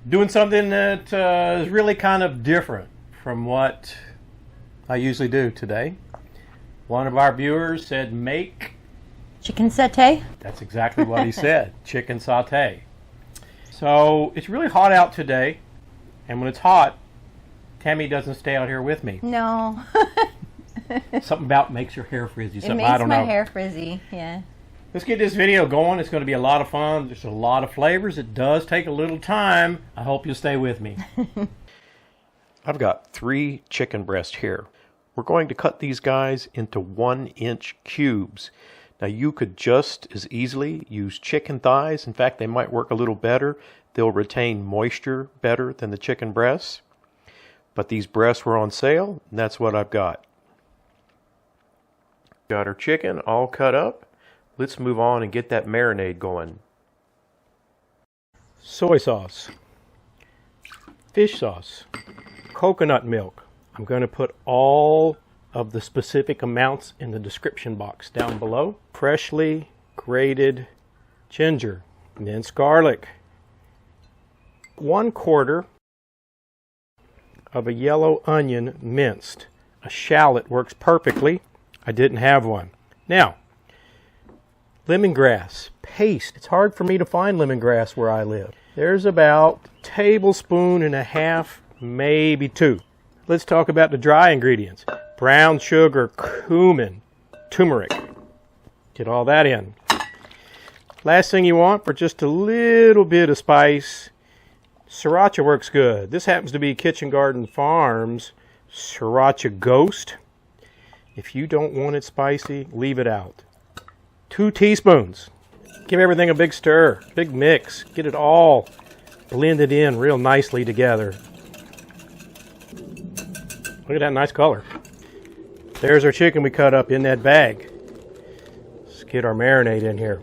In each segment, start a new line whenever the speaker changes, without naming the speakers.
Doing something that is really kind of different from what I usually do today. One of our viewers said make
chicken satay.
That's exactly what he said. Chicken satay. So it's really hot out today, and when it's hot, Tammy doesn't stay out here with me.
No.
Something about makes your hair frizzy.
It makes my hair frizzy, yeah.
Let's get this video going. It's going to be a lot of fun. There's a lot of flavors. It does take a little time. I hope you'll stay with me. I've got 3 chicken breasts here. We're going to cut these guys into 1-inch cubes. Now you could just as easily use chicken thighs. In fact, they might work a little better. They'll retain moisture better than the chicken breasts. But these breasts were on sale, and that's what I've got. Got our chicken all cut up. Let's move on and get that marinade going. Soy sauce, fish sauce, coconut milk. I'm going to put all of the specific amounts in the description box down below. Freshly grated ginger, minced garlic, 1/4 of a yellow onion minced. A shallot works perfectly. I didn't have one. Now, lemongrass paste. It's hard for me to find lemongrass where I live. There's about a tablespoon and a half, maybe 2. Let's talk about the dry ingredients. Brown sugar, cumin, turmeric. Get all that in. Last thing you want for just a little bit of spice, sriracha works good. This happens to be Kitchen Garden Farms Sriracha Ghost. If you don't want it spicy, leave it out. 2 teaspoons. Give everything a big stir, big mix. Get it all blended in real nicely together. Look at that nice color. There's our chicken we cut up in that bag. Let's get our marinade in here.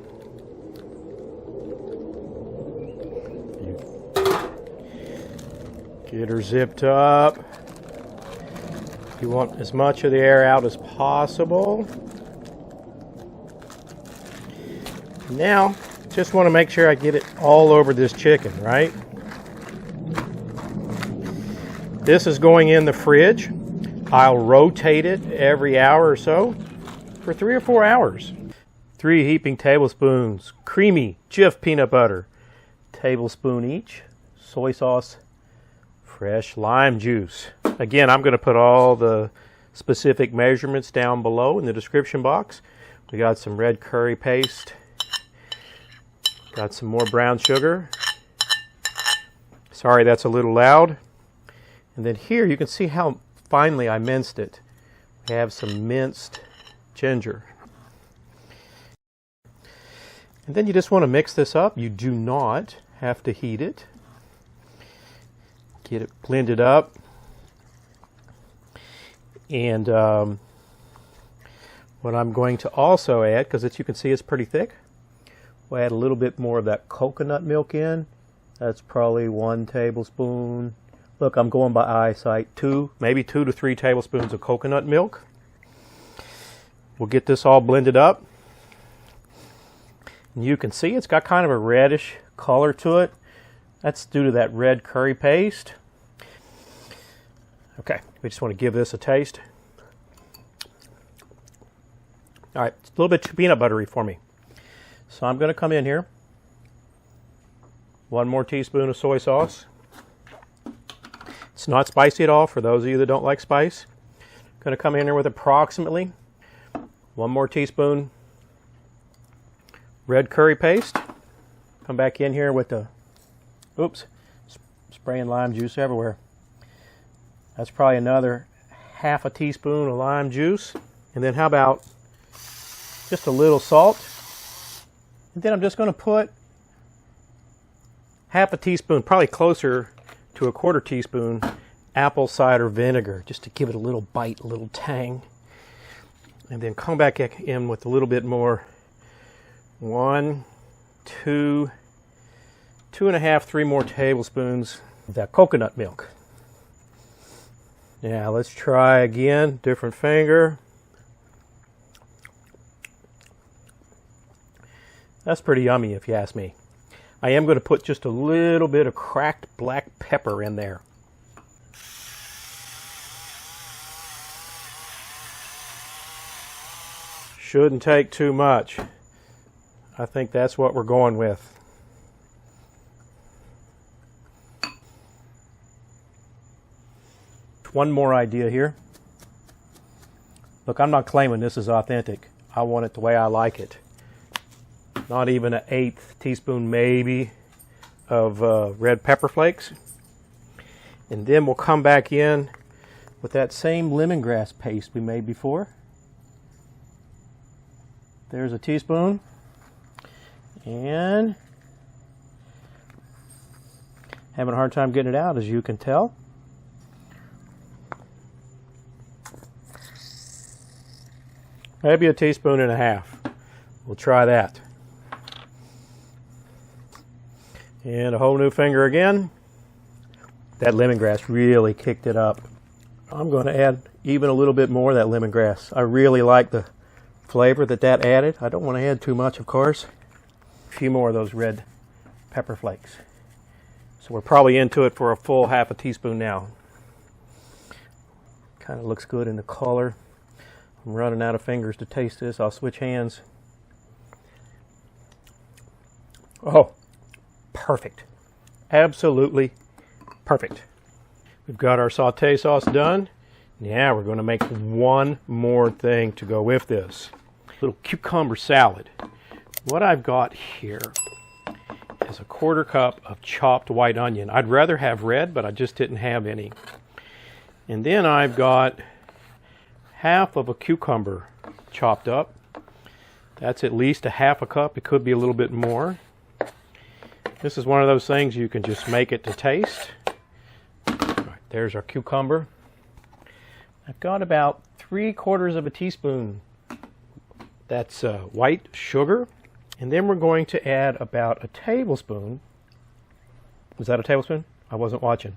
Get her zipped up. You want as much of the air out as possible. Now, just want to make sure I get it all over this chicken, right? This is going in the fridge. I'll rotate it every hour or so for 3 or 4 hours. 3 heaping tablespoons creamy Jif peanut butter, tablespoon each, soy sauce, fresh lime juice. Again, I'm going to put all the specific measurements down below in the description box. We got some red curry paste. Got some more brown sugar. Sorry, that's a little loud. And then here you can see how finely I minced it. We have some minced ginger. And then you just want to mix this up. You do not have to heat it. Get it blended up. And what I'm going to also add, because you can see it's pretty thick, we'll add a little bit more of that coconut milk in. That's probably 1 tablespoon. Look, I'm going by eyesight. Maybe 2 to 3 tablespoons of coconut milk. We'll get this all blended up. And you can see it's got kind of a reddish color to it. That's due to that red curry paste. Okay, we just want to give this a taste. All right, it's a little bit too peanut buttery for me. So I'm going to come in here. 1 more teaspoon of soy sauce. It's not spicy at all for those of you that don't like spice. I'm going to come in here with approximately 1 more teaspoon red curry paste. Come back in here with the, spraying lime juice everywhere. That's probably another ½ a teaspoon of lime juice. And then how about just a little salt? And then I'm just going to put ½ a teaspoon, probably closer to a 1/4 teaspoon, apple cider vinegar, just to give it a little bite, a little tang. And then come back in with a little bit more. 1, 2, 2.5, 3 more tablespoons of that coconut milk. Now let's try again, different finger. That's pretty yummy if you ask me. I am going to put just a little bit of cracked black pepper in there. Shouldn't take too much. I think that's what we're going with. One more idea here. Look, I'm not claiming this is authentic. I want it the way I like it. Not even an 1/8 teaspoon maybe of red pepper flakes. And then we'll come back in with that same lemongrass paste we made before. There's a teaspoon. And having a hard time getting it out, as you can tell. Maybe 1.5 teaspoons. We'll try that. And a whole new finger again. That lemongrass really kicked it up. I'm going to add even a little bit more of that lemongrass. I really like the flavor that added. I don't want to add too much, of course. A few more of those red pepper flakes. So we're probably into it for a full 1/2 teaspoon now. Kind of looks good in the color. I'm running out of fingers to taste this. I'll switch hands. Oh, perfect. Absolutely perfect. We've got our sauté sauce done. Now we're going to make one more thing to go with this. A little cucumber salad. What I've got here is a 1/4 cup of chopped white onion. I'd rather have red, but I just didn't have any. And then I've got 1/2 of a cucumber chopped up. That's at least a 1/2 cup. It could be a little bit more. This is one of those things you can just make it to taste. Right, there's our cucumber. I've got about 3/4 of a teaspoon. That's white sugar. And then we're going to add about a tablespoon. Was that a tablespoon? I wasn't watching.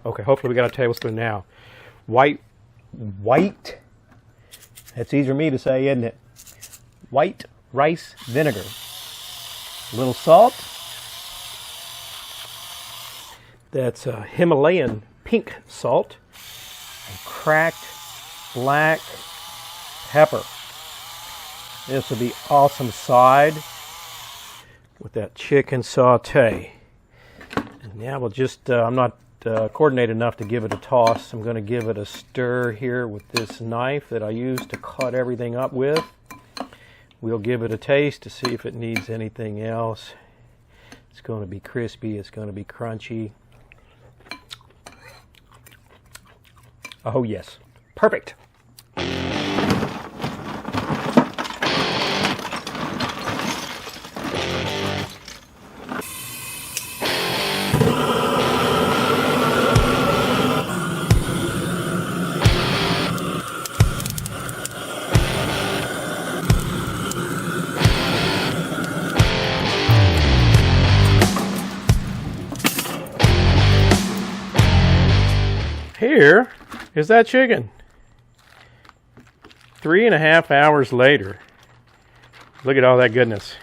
Okay, hopefully we got a tablespoon now. White. That's easy for me to say, isn't it? White rice vinegar. A little salt. That's Himalayan pink salt. And cracked black pepper. This will be awesome side with that chicken satay. And now we'll just, I'm not coordinated enough to give it a toss. I'm going to give it a stir here with this knife that I use to cut everything up with. We'll give it a taste to see if it needs anything else. It's going to be crispy. It's going to be crunchy. Oh yes, perfect. Here is that chicken. 3.5 hours later. Look at all that goodness.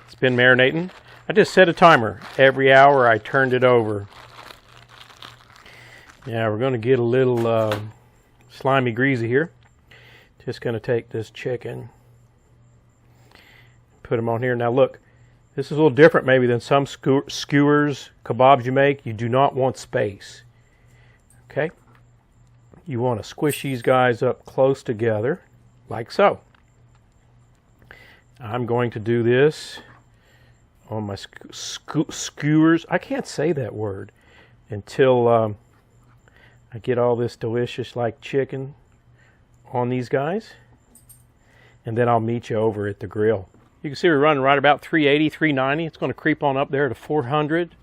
It's been marinating. I just set a timer. Every hour I turned it over. Now we're going to get a little slimy greasy here. Just going to take this chicken, put them on here. Now look, this is a little different maybe than some skewers, kebabs you make. You do not want space. Okay, you want to squish these guys up close together, like so. I'm going to do this on my skewers. I can't say that word until I get all this delicious like chicken on these guys. And then I'll meet you over at the grill. You can see we're running right about 380, 390. It's going to creep on up there to 400.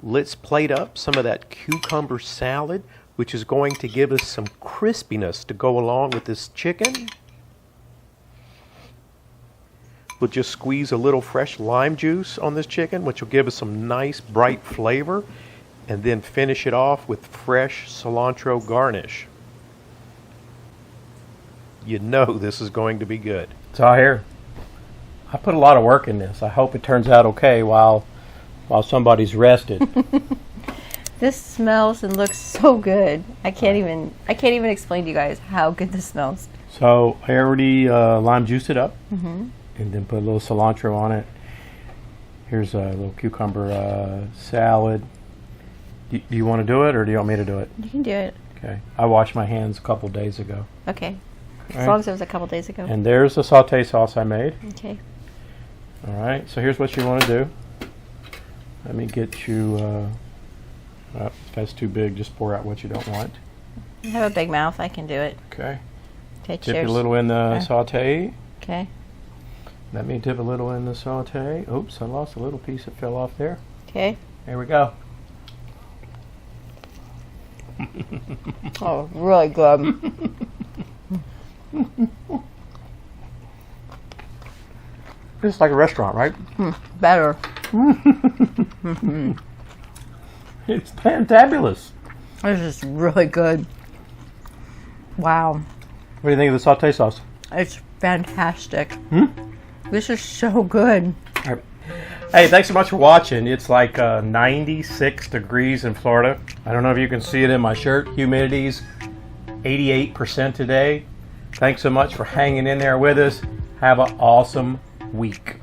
Let's plate up some of that cucumber salad, which is going to give us some crispiness to go along with this chicken. We'll just squeeze a little fresh lime juice on this chicken, which will give us some nice bright flavor, and then finish it off with fresh cilantro garnish. You know this is going to be good. So here, I put a lot of work in this. I hope it turns out okay while somebody's rested.
This smells and looks so good. I can't even explain to you guys how good this smells.
So I already lime juiced it up, and then put a little cilantro on it. Here's a little cucumber salad. Do you want to do it, or do you want me to do it?
You can do it.
Okay. I washed my hands a couple days ago.
Okay. As long as it was a couple days ago.
And there's the sauté sauce I made.
Okay.
All right. So here's what you want to do. Let me get you. If that's too big, just pour out what you don't want.
I have a big mouth. I can do it.
Okay.
Okay.
Dip
Cheers.
it a little in the sauté.
Okay.
Let me dip a little in the sauté. Oops, I lost a little piece that fell off there.
Okay.
There we go.
Oh, really good.
It's like a restaurant, right?
Better.
It's fantabulous.
This is really good. Wow.
What do you think of the sauté sauce?
It's fantastic. This is so good.
All right. Hey, thanks so much for watching. It's like 96 degrees in Florida. I don't know if you can see it in my shirt. Humidity's 88% today. Thanks so much for hanging in there with us. Have an awesome week.